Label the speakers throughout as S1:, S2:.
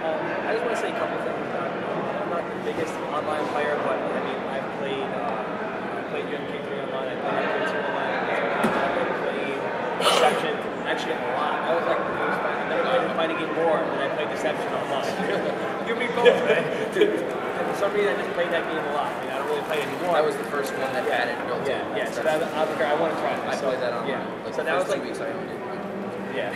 S1: I just want to say a couple things. I'm not the biggest online player, but I mean, I've played UMK3 online, I played UMK2 online, I played Deception, actually a lot. I was like the most fan. I never played a fighting game more than I played Deception online. You me both, man. And for some reason, I just played that game a lot. I mean, I don't really play it anymore.
S2: That was the first one that had it built in.
S1: Yeah, so that, I want to try it.
S2: I played that online.
S1: Yeah.
S2: Like
S1: so
S2: the
S1: that
S2: first
S1: was like
S2: 2 weeks I owned it.
S1: Yeah.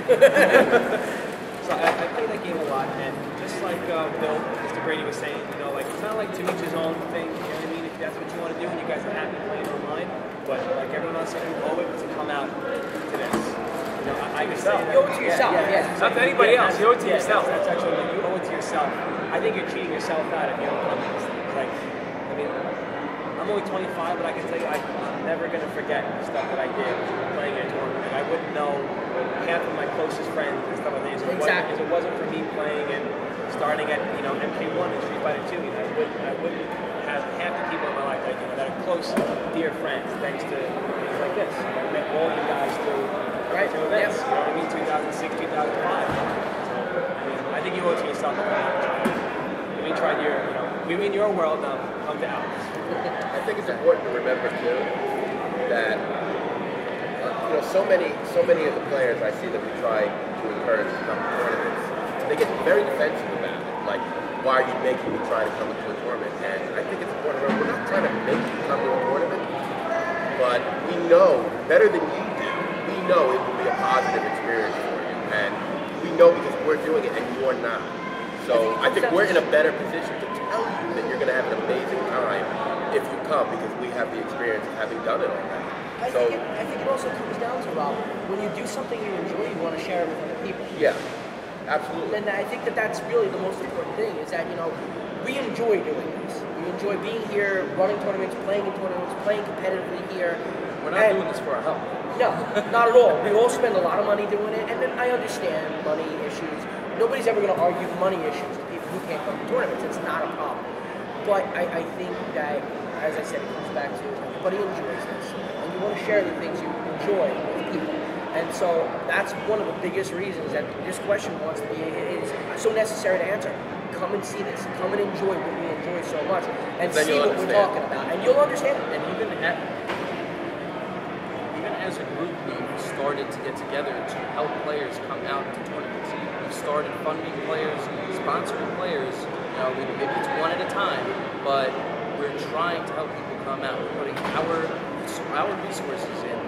S1: So I played that game a lot, and just like Bill, Mr. Brady was saying, you know, like it's not like to each his own thing. You know what I mean? If that's what you want to do, and you guys are happy playing online, but like everyone else, you owe it to come out to this. You know, I can say
S3: you owe it to yourself.
S1: Yeah.
S3: Not to anybody else. You owe it to yourself.
S1: That's actually you owe it to yourself. I think you're cheating yourself out if you don't come to these things. Like, I mean, I'm only 25, but I can tell you, I'm never gonna forget the stuff that I did playing in a tournament. I wouldn't know half of my closest friends and stuff like that. If it wasn't for me playing and starting at MK1 and Street Fighter 2, you know, I wouldn't have half the people in my life that are close, dear friends, thanks to things like this. I met all you guys through events. You know what I mean? 2006, 2005. So I mean, I think you owe it to yourself. We tried we in your world, now come to ours.
S4: I think it's important to remember too that so many of the players I see that we try to encourage to come to tournaments, they get very defensive about it. Like, why are you making me try to come into a tournament? And I think it's important to remember we're not trying to make you come to a tournament, but we know better than you do. We know it will be a positive experience for you, and we know because we're doing it and you're not. So I think we're in a better position to tell you that you're going to have an amazing time if you come because we have the experience of having done it already.
S3: I think it also comes down to, Rob, when you do something you enjoy, you want to share it with other people.
S4: Yeah, absolutely.
S3: And I think that's really the most important thing is that, we enjoy doing this. We enjoy being here, running tournaments, playing in tournaments, playing competitively here.
S2: We're not doing this for our help.
S3: No, not at all. We all spend a lot of money doing it, and then I understand money issues. Nobody's ever going to argue money issues to people who can't come to tournaments. It's not a problem. But I think that, as I said, it comes back to everybody enjoys this. And you want to share the things you enjoy with people. And so that's one of the biggest reasons that this question is so necessary to answer. Come and see this. Come and enjoy what we enjoy so much. And see what we're talking about. And you'll understand it.
S2: And even as a group, we've started to get together to help players come out to tournaments. We've started funding players, sponsoring players. Maybe it's one at a time, but we're trying to help people come out. We're putting our resources in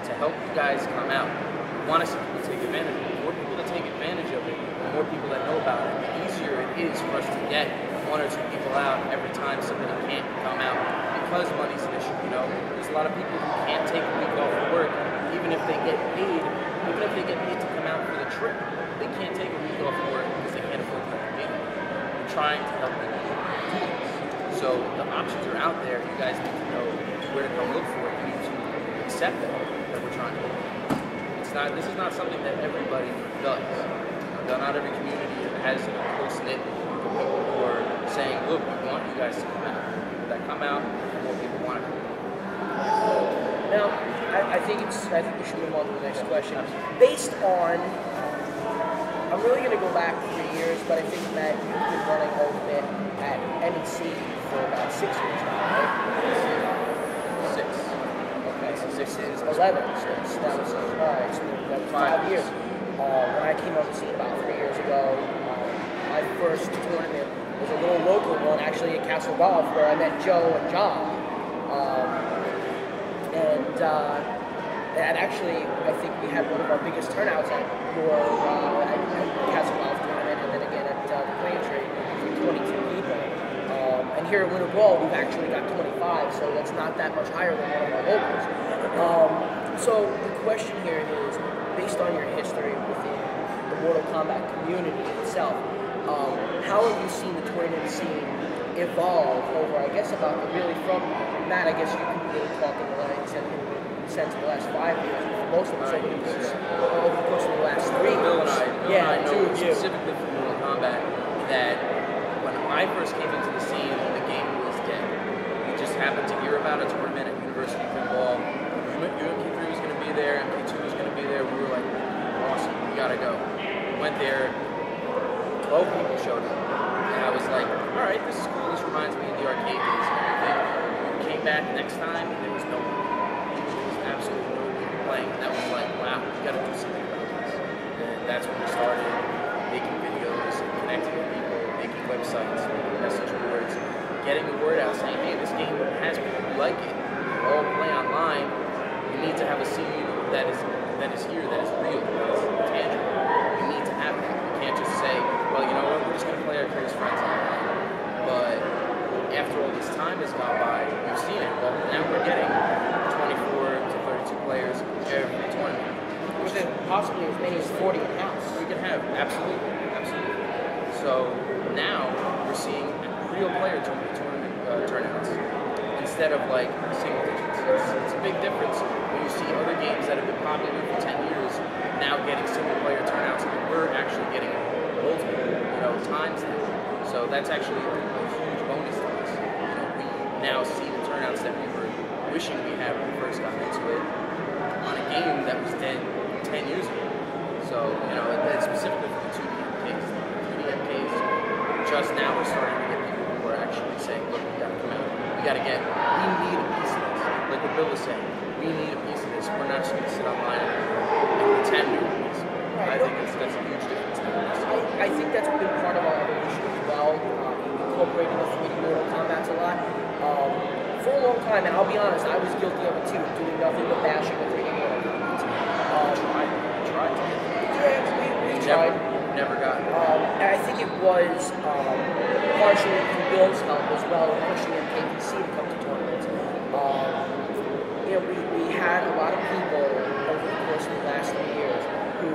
S2: to help you guys come out. We want to see people take advantage of it. The more people that take advantage of it, the more people that know about it, the easier it is for us to get one or two people out every time somebody can't come out because money's an issue. There's a lot of people who can't take a week off of work, even if they get paid to come out for the trip. They can't take a week off of work because they can't afford to pay. We're trying to help people do this. So the options are out there. You guys need to know where to come look for it. You need to accept that we're trying to do. This is not something that everybody does. Not every community has a close-knit group of people who are saying, look, we want you guys to come out. That come out, more people want to come out.
S3: Now, I think we should move on to the next question. Based on, I'm really going to go back 3 years, but I think that you've been running Ultimate at MEC for about 6 years now, right?
S2: 6.
S3: Okay, so 6 is 11. So that was 5 years. When I came on the scene about 3 years ago, my first tournament was a little local one, actually at Castle Golf, where I met Joe and John. And actually, I think we had one of our biggest turnouts at Castle Golf tournament, and then again at the Braintree, 22 people. And here at Winter Brawl, we've actually got 25, so that's not that much higher than one of our locals. So the question here is, based on your history within the Mortal Kombat community itself, how have you seen the tournament scene evolve over, I guess, about really from that, I guess you can really talk in the lines and sense of the last 5 years, most of us over the course of the last 3 years.
S2: Bill and I know specifically from Mortal Kombat that when I first came into the scene, the game was dead. We just happened to hear about a tournament at University of Pinball. UMK3 was going to be there, MK2 was going to be there. We were like, awesome, we got to go. We went there, 12 people showed up. And I was like, all right, this is cool. This reminds me of the arcade days and everything. We came back next time, and there was no one. There was absolutely no people playing. And that was like, wow, we got to do something about this. And that's when we started making videos, connecting with people, making websites, making message boards, getting the word out, saying, hey, this game has people who like it. We all play online. We need to have a scene that is here, that is real, that is tangible. We need to have it. We can't just say, well, you know what, we're just going to play our crazy friends online. But after all this time has gone by, we've seen it. Well, now we're getting 24 to 32 players every tournament.
S3: Which is possibly as many as 40 in-house.
S2: We can have, absolutely. So now we're seeing real player turnouts instead of like single digits. It's a big difference when you see other games that have been popular for 10 years now getting single player turnouts, and we're actually getting multiple, times now. So that's actually a huge bonus to us. We now see the turnouts that we were wishing we had when we first got into it on a game that was dead 10 years ago. So, that's specifically for the 2D MKs. 2D MKs, just now we're starting to get people who are actually saying, look, we gotta come out. We need a piece of this. Like what Bill was saying, we need a piece of this. We're not just gonna sit online and pretend we're a piece. I think that's a huge difference.
S3: I think that's been part of our evolution as well. Incorporating the 3D Mortal Kombat a lot. For a long time, and I'll be honest, I was guilty of it too, doing nothing but bashing the 3D Mortal Kombat.
S2: Tried to.
S3: Yeah, we tried.
S2: Never got it.
S3: And I think it was partially through Bill's help as well, pushing MKBC to come to tournaments. We had a lot of people over the course of the last 3 years who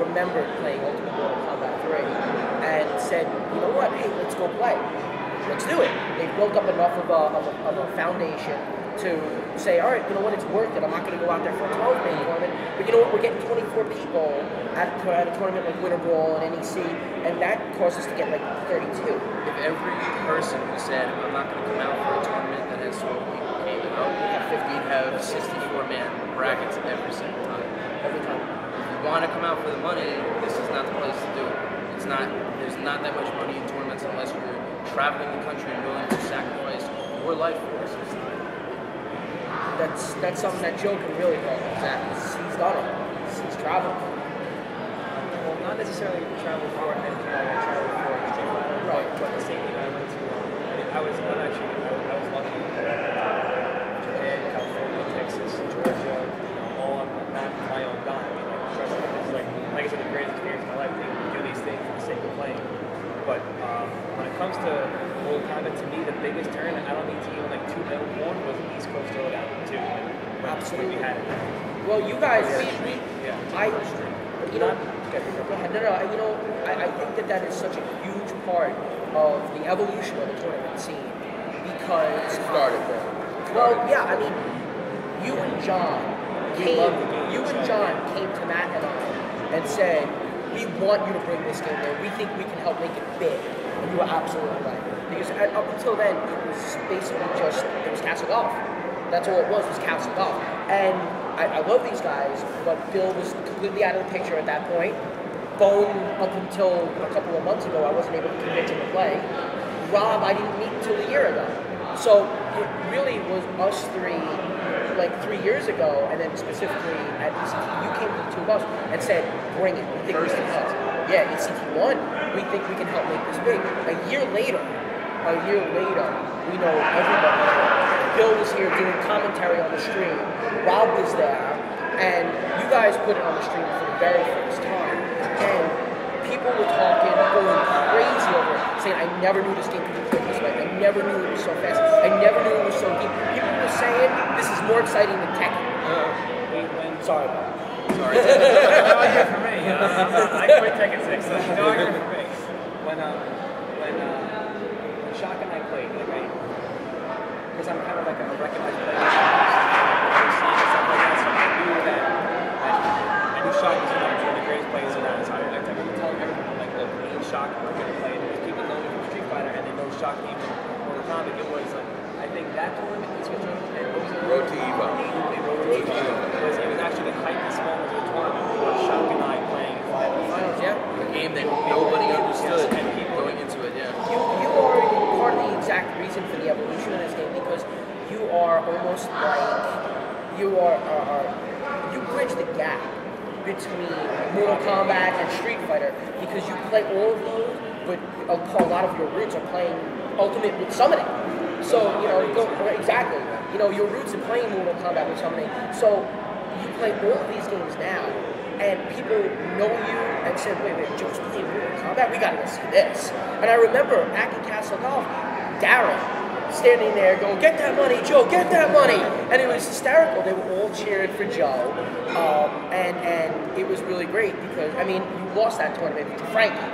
S3: remembered playing Ultimate Mortal Kombat 3 and said, you know what, hey, let's go play. Let's do it. They built up enough of a foundation to say, all right, you know what, it's worth it. I'm not going to go out there for a 12-man tournament, but you know what, we're getting 24 people at a tournament like Winter Brawl and NEC, and that caused us to get like 32.
S2: If every person who said, I'm not going to come out for a tournament that has 12 people came out, we'd have 64-man brackets every single time.
S3: Every time.
S2: If you want to come out for the money, this is not the place to do it. There's not that much money in tournaments unless you're traveling the country and willing to sacrifice your life for it.
S3: That's something that Joe can really call exactly. He's done it. He's traveled.
S1: Well, not necessarily travel for it, and travel for Street Fighter,
S3: right?
S1: But the same thing I went to. I was lucky. Japan, California, Texas, Georgia, all on my own dime. Trust me, it's like I said, the greatest experience of my life. To do these things for the sake of playing. But when it comes to Mortal Kombat, to me, the biggest turn, I don't need to even like 2 medal one, was the East Coast Throwdown too.
S3: Absolutely,
S1: we had it.
S3: Well, you guys,
S1: go ahead.
S3: I think that is such a huge part of the evolution of the tournament scene because
S4: Started there.
S3: well, yeah, I mean, you and John came to Matt and I and said, we want you to bring this game in. We think we can help make it big. And you were absolutely right. Because up until then, it was basically it was Castle Golf. That's all it was Castle Golf. And I love these guys, but Bill was completely out of the picture at that point. Bone, up until a couple of months ago, I wasn't able to convince him to play. Rob, I didn't meet until a year ago. So it really was us three, like 3 years ago, and then specifically at ECT, you came to the two of us and said, bring it. We think we can help. Yeah, ECT1, we think we can help make this big. A year later, we know everybody. Bill was here doing commentary on the stream. Rob was there, and you guys put it on the stream for the very first time. And people were talking, going crazy over it, saying, I never knew this game could be played this way. I never knew it was so fast. I never knew it was so deep. People were saying, this is more exciting than Tekken. Sorry about that.
S1: Sorry. No argument for me. I quit Tekken 6, so no argument for me. When Shock and I played, because I'm kind of like a recognized player, stuff like that, so I knew Shock was one of the greatest players around. So I remember telling everyone, like, look, me and Shock are going to play, and because people know me from Street Fighter, and they know Shock came from Mortal Kombat. It was like, I think that tournament,
S4: Road to Evo.
S1: It was actually the hypest moment of the tournament. Shock and I playing in finals.
S2: Yeah, a game that nobody understood.
S3: almost like you you bridge the gap between Mortal Kombat and Street Fighter because you play all of those, but a lot of your roots are playing Ultimate with summoning. So, exactly. Your roots are playing Mortal Kombat with summoning. So, you play all of these games now, and people know you and say, wait, Joe's playing Mortal Kombat? We gotta go see this. And I remember back in Castle Golf, Darren standing there going, get that money, Joe, get that money. And it was hysterical. They were all cheering for Joe. And it was really great because, you lost that tournament to Frankie.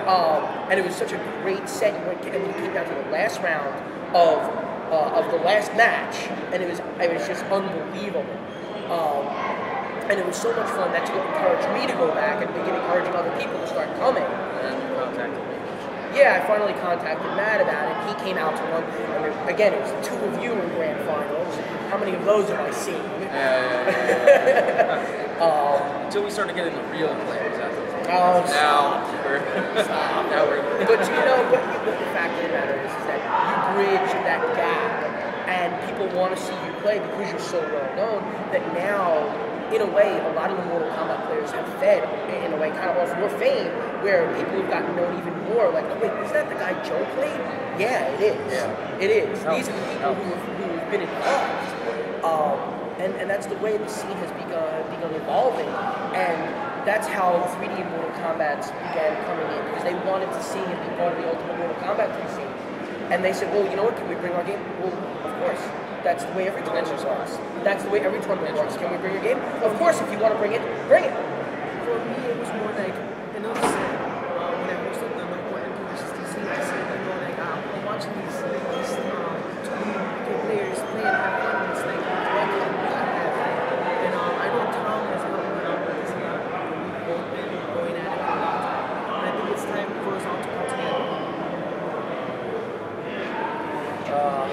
S3: And it was such a great set. You came down to the last round of the last match, and it was just unbelievable. And it was so much fun. That's what encouraged me to go back and begin encouraging other people to start coming.
S2: And you contacted me.
S3: Yeah, I finally contacted Matt about it. He came out to one. Again, it was the two of you in grand finals. How many of those have I seen?
S2: Until we started getting the real players out there.
S3: Oh,
S2: now we're
S3: But the fact of the matter is that you bridge that gap, and people want to see you play because you're so well known. That now, in a way, a lot of the Mortal Kombat players have fed, in a way, kind of off your fame, where people have gotten known even more. Like, oh, wait, is that the guy Joe played? Yeah, it is. Yeah. It is. These are the people who've been involved. And that's the way the scene has begun evolving. And that's how 3D Mortal Kombat began coming in, because they wanted to see and be part of the Ultimate Mortal Kombat 3 scene. And they said, well, you know what, can we bring our game? Well, of course. That's the way every tournament works. That's the way every tournament works. Can we bring your game? Of course, if you want to bring it, bring it.
S1: For me, it was more like